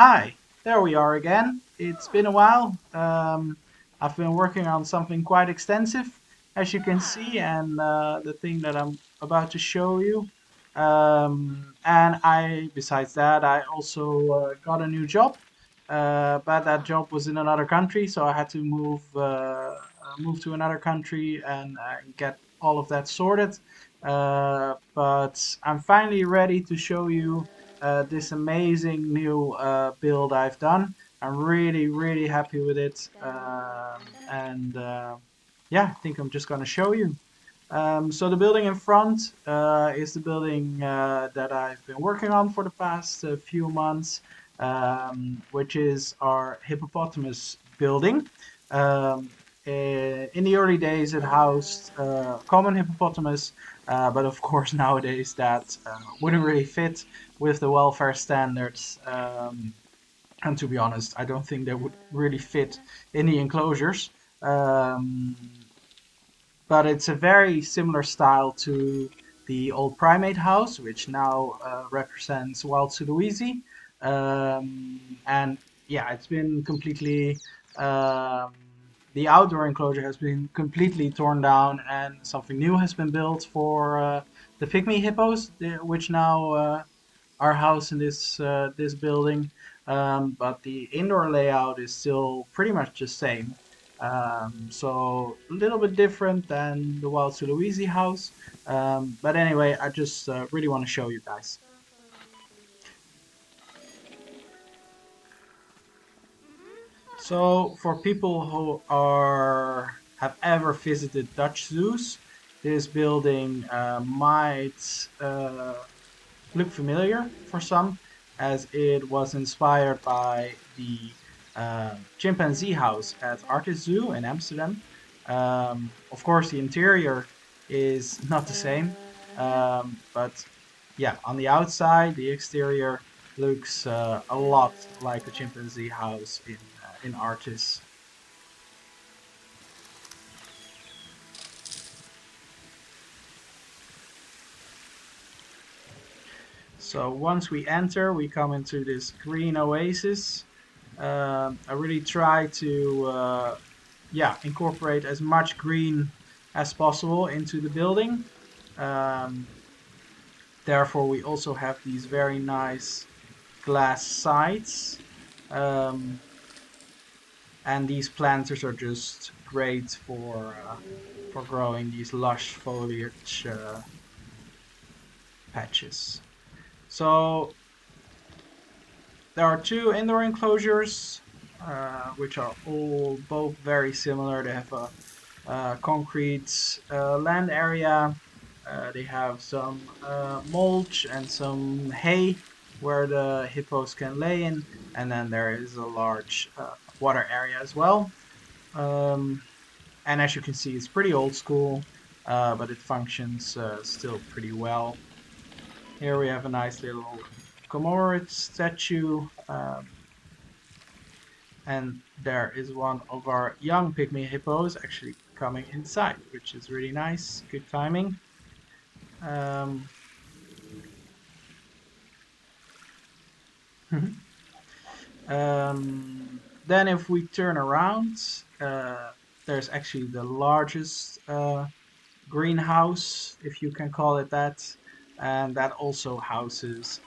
Hi, there we are again. It's been a while. I've been working on something quite extensive, as you can see, and the thing that I'm about to show you. Besides that, I also got a new job, but that job was in another country, so I had to move to another country and get all of that sorted. But I'm finally ready to show you this amazing new build I've done. I'm really, really happy with it. Yeah, I think I'm just going to show you. So the building in front is the building that I've been working on for the past few months, which is our hippopotamus building. Um, in the early days, it housed common hippopotamus, but of course nowadays that wouldn't really fit with the welfare standards. And to be honest, I don't think they would really fit in the enclosures. Um, but it's a very similar style to the old primate house, which now represents Wild Sulawesi. And yeah, it's been completely, um, the outdoor enclosure has been completely torn down, and something new has been built for the Pygmy hippos, which now are housed in this building. But the indoor layout is still pretty much the same. So a little bit different than the Wild Sulawesi house. But anyway, I just really want to show you guys. So for people who are have ever visited Dutch zoos, this building might look familiar for some, as it was inspired by the chimpanzee house at Artis Zoo in Amsterdam. Of course, the interior is not the same, but yeah, on the outside, the exterior looks a lot like a chimpanzee house in Artis. So once we enter, we come into this green oasis. I really try to yeah, incorporate as much green as possible into the building. Um, Therefore, we also have these very nice glass sides. Um, and these planters are just great for growing these lush foliage patches. So there are two indoor enclosures, which are all both very similar. They have a concrete land area. They have some mulch and some hay where the hippos can lay in, and then there is a large water area as well. Um, and as you can see, it's pretty old school, but it functions still pretty well. Here we have a nice little commemorative statue, and there is one of our young pygmy hippos actually coming inside, which is really nice. Good timing. Um, then if we turn around, there's actually the largest greenhouse, if you can call it that. And that also houses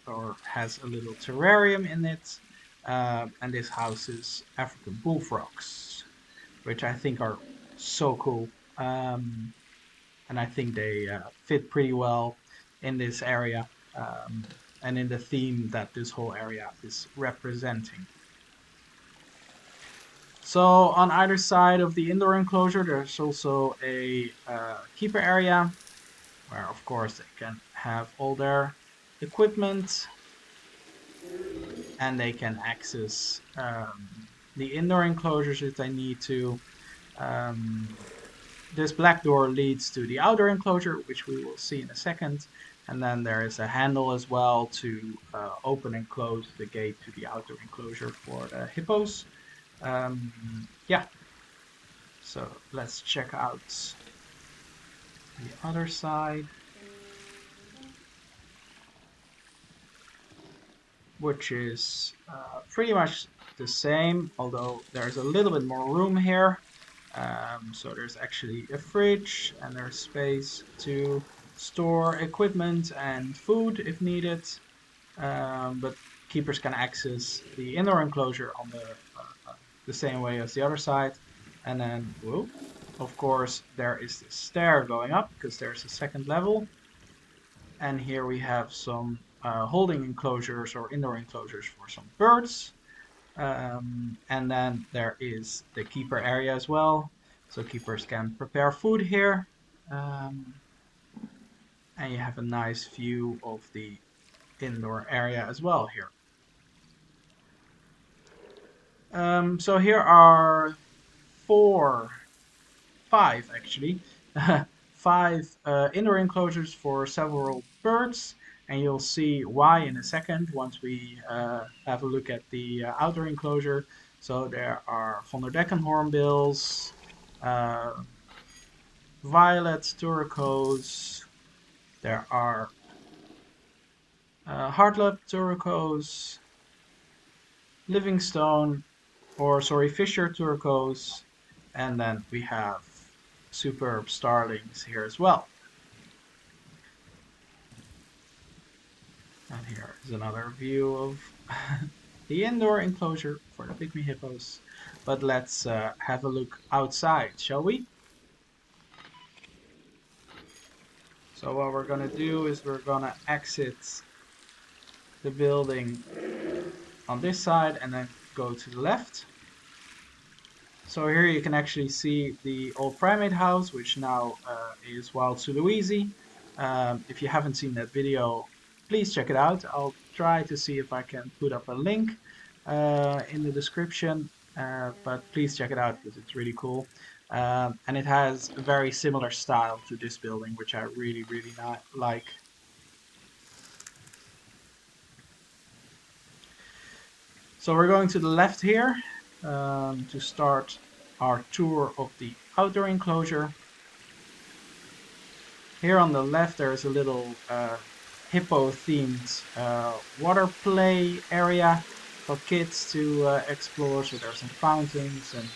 or has a little terrarium in it. And this houses African bullfrogs, which I think are so cool. Um, and I think they fit pretty well in this area and in the theme that this whole area is representing. So on either side of the indoor enclosure, there's also a keeper area where, of course, they can have all their equipment and they can access the indoor enclosures if they need to. Um, This black door leads to the outer enclosure, which we will see in a second. And then there is a handle as well to open and close the gate to the outer enclosure for the hippos. Yeah, so let's check out the other side. which is pretty much the same, although there's a little bit more room here. So there's actually a fridge and there's space to store equipment and food if needed. But keepers can access the indoor enclosure on the same way as the other side. And then, whoa, of course, there is this stair going up because there's a second level. And here we have some holding enclosures or indoor enclosures for some birds. And then there is the keeper area as well. So keepers can prepare food here. Um, and you have a nice view of the indoor area as well here. So here are five actually, five indoor enclosures for several birds, and you'll see why in a second once we have a look at the outer enclosure. So there are von der Decken hornbills, uh, violet turquoise, there are hardlap turquoise, Livingstone, or sorry, Fisher turquoise, and then we have superb starlings here as well. And here is another view of the indoor enclosure for the pygmy hippos. But let's have a look outside, shall we? So what we're gonna do is we're gonna exit the building on this side and then go to the left. So here you can actually see the old primate house, which now is Wild Sulawesi. If you haven't seen that video, please check it out. I'll try to see if I can put up a link in the description, but please check it out because it's really cool. And it has a very similar style to this building, which I really, really like. So we're going to the left here to start our tour of the outdoor enclosure. Here on the left there is a little hippo themed water play area for kids to explore. So there are some fountains and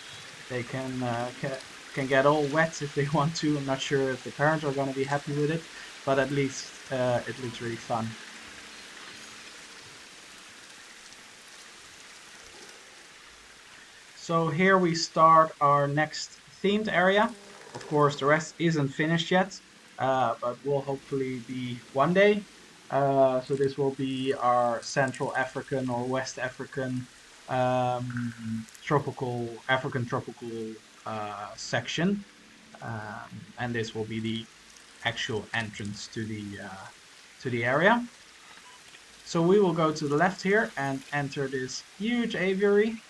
they can get all wet if they want to. I'm not sure if the parents are going to be happy with it, but at least it looks really fun. So here we start our next themed area. Of course, the rest isn't finished yet, but will hopefully be one day. So this will be our Central African or West African African tropical section, and this will be the actual entrance to the area. So we will go to the left here and enter this huge aviary.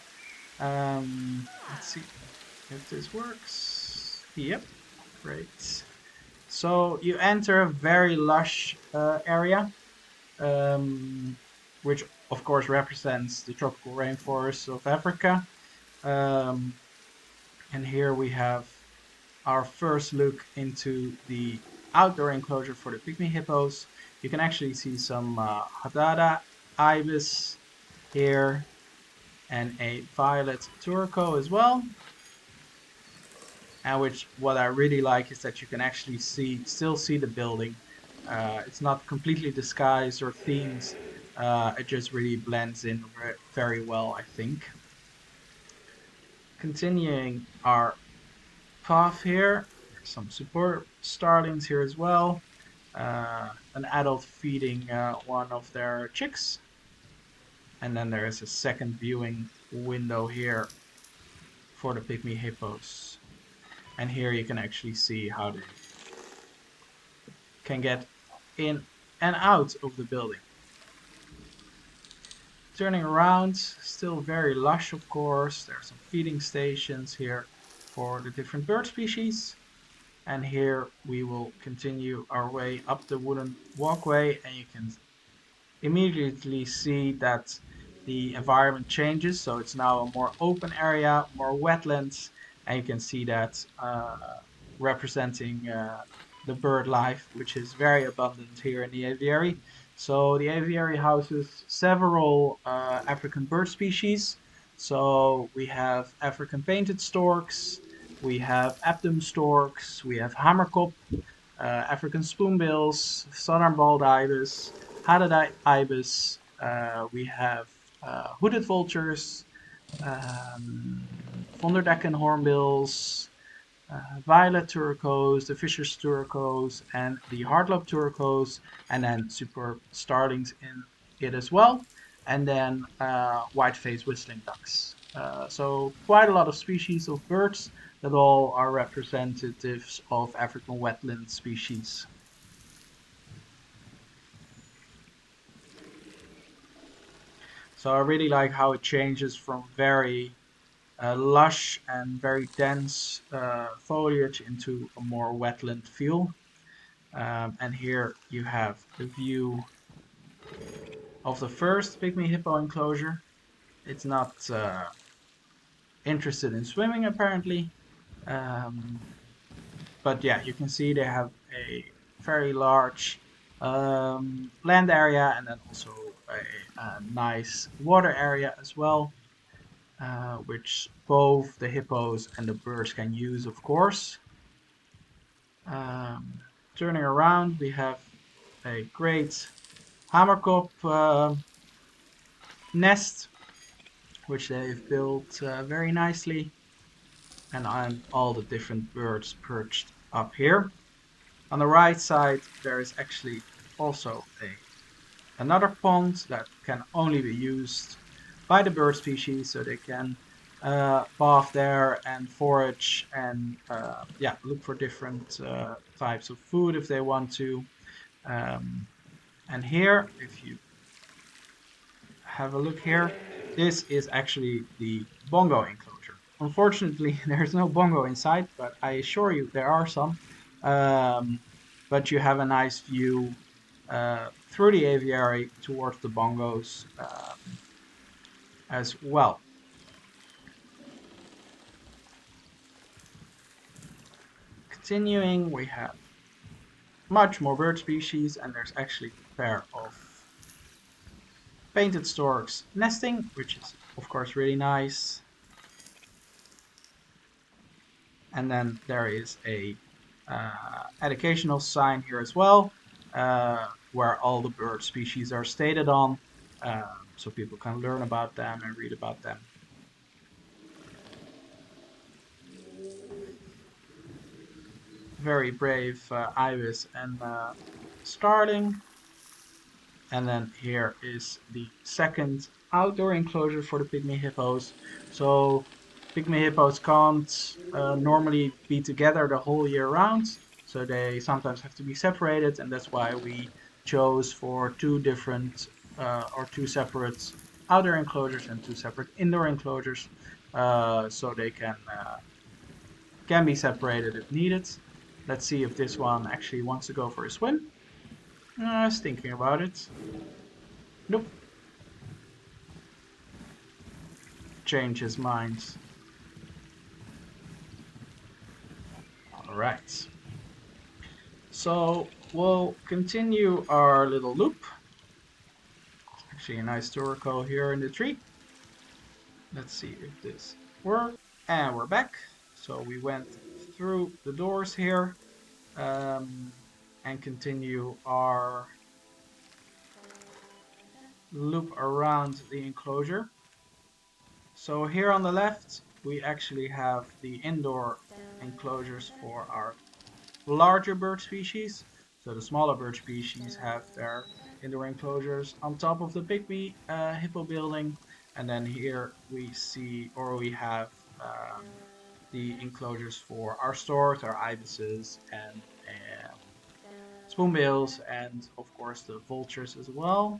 Let's see if this works. Yep, great. So you enter a very lush area, which of course represents the tropical rainforests of Africa. And here we have our first look into the outdoor enclosure for the pygmy hippos. You can actually see some Hadada ibis here, and a violet turco as well. And what I really like is that you can actually still see the building. It's not completely disguised or themed. It just really blends in very well, I think. Continuing our path here, some super starlings here as well. An adult feeding one of their chicks. And then there is a second viewing window here for the pygmy hippos. And here you can actually see how they can get in and out of the building. Turning around, still very lush of course. There are some feeding stations here for the different bird species. And here we will continue our way up the wooden walkway, and you can immediately see that the environment changes. So it's now a more open area, more wetlands, and you can see that representing the bird life, which is very abundant here in the aviary. So the aviary houses several African bird species. So we have African painted storks, we have Abdom storks, we have hammerkop, African spoonbills, southern bald ibis, Hadada ibis. We have hooded vultures, von der Decken hornbills, violet turquoise, the Fisher's turquoise, and the hardlope turquoise, and then superb starlings in it as well, and then white-faced whistling ducks. So quite a lot of species of birds that all are representatives of African wetland species. So I really like how it changes from very lush and very dense foliage into a more wetland feel. And here you have the view of the first pygmy hippo enclosure. It's not interested in swimming apparently, um, but yeah, you can see they have a very large land area and then also a nice water area as well, which both the hippos and the birds can use, of course. Um, Turning around, we have a great hammerkop nest, which they've built very nicely, and all the different birds perched up here. On the right side, there is actually also another pond that can only be used by the bird species, so they can bath there and forage and yeah, look for different types of food if they want to. Um, and here, if you have a look here, this is actually the bongo enclosure. Unfortunately, there's no bongo inside, but I assure you there are some. Um, but you have a nice view through the aviary towards the bongos as well. Continuing, we have much more bird species, and there's actually a pair of painted storks nesting, which is of course really nice. And then there is a educational sign here as well, where all the bird species are stated on, so people can learn about them and read about them. Very brave ibis and starling. And then here is the second outdoor enclosure for the pygmy hippos. So pygmy hippos can't normally be together the whole year round. So they sometimes have to be separated, and that's why we chose for two different or two separate outdoor enclosures and two separate indoor enclosures, so they can be separated if needed. Let's see if this one actually wants to go for a swim. I was thinking about it. Nope. Change his mind. Alright. So we'll continue our little loop. Actually a nice turco here in the tree. Let's see if this works. And we're back. So we went through the doors here and continue our loop around the enclosure. So here on the left, we actually have the indoor enclosures for our larger bird species. So the smaller bird species have their indoor enclosures on top of the pygmy hippo building. And then here we see, or we have the enclosures for our storks, our ibises, and spoonbills, and of course the vultures as well.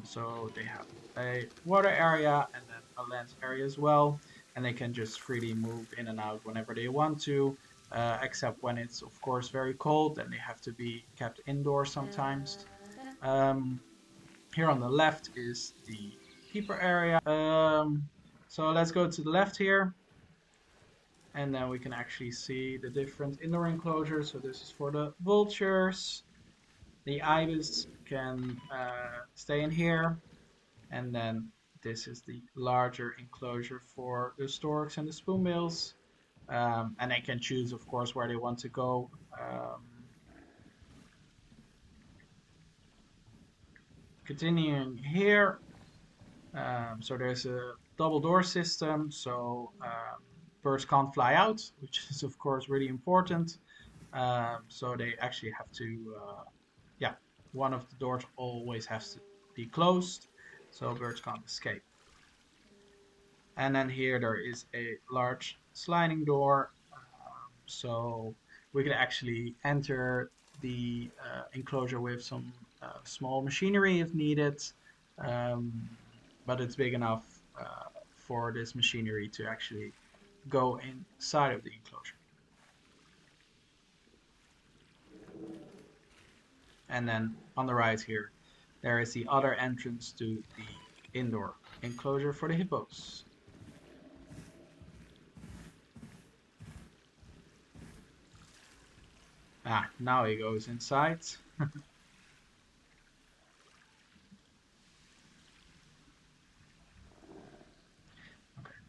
So they have a water area and then a land area as well, and they can just freely move in and out whenever they want to, except when it's of course very cold and they have to be kept indoors sometimes. Um, Here on the left is the keeper area. So let's go to the left here, and then we can actually see the different indoor enclosures. So this is for the vultures. The ibis can stay in here. And then this is the larger enclosure for the storks and the spoonbills. And they can choose, of course, where they want to go. Continuing here, so there's a double door system, so birds can't fly out, which is of course really important. So they actually have to, yeah, one of the doors always has to be closed, so birds can't escape. And then here there is a large sliding door, so we can actually enter the enclosure with some small machinery if needed, um, but it's big enough for this machinery to actually go inside of the enclosure. And then on the right here, there is the other entrance to the indoor enclosure for the hippos. Ah, now he goes inside. Okay,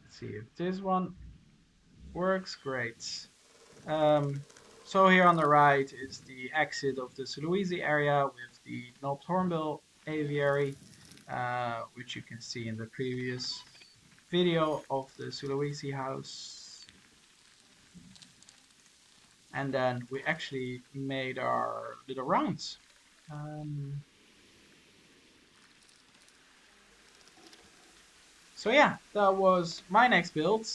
let's see if this one works. Great. Um, so here on the right is the exit of the Sulawesi area with the knobbed hornbill aviary, which you can see in the previous video of the Sulawesi house. And then we actually made our little rounds. Um, so yeah, that was my next build.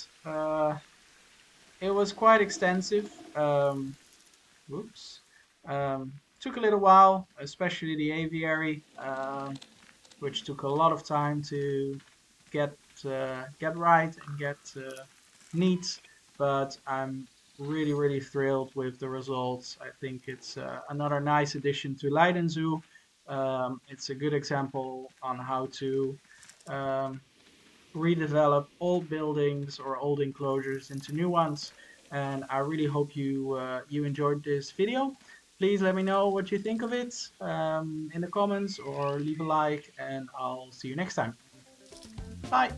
It was quite extensive. Whoops. Took a little while, especially the aviary, which took a lot of time to get get right and get neat. But I'm really thrilled with the results. I think it's another nice addition to Leiden Zoo. It's a good example on how to um, redevelop old buildings or old enclosures into new ones. And I really hope you enjoyed this video. Please let me know what you think of it in the comments or leave a like, and I'll see you next time. Bye.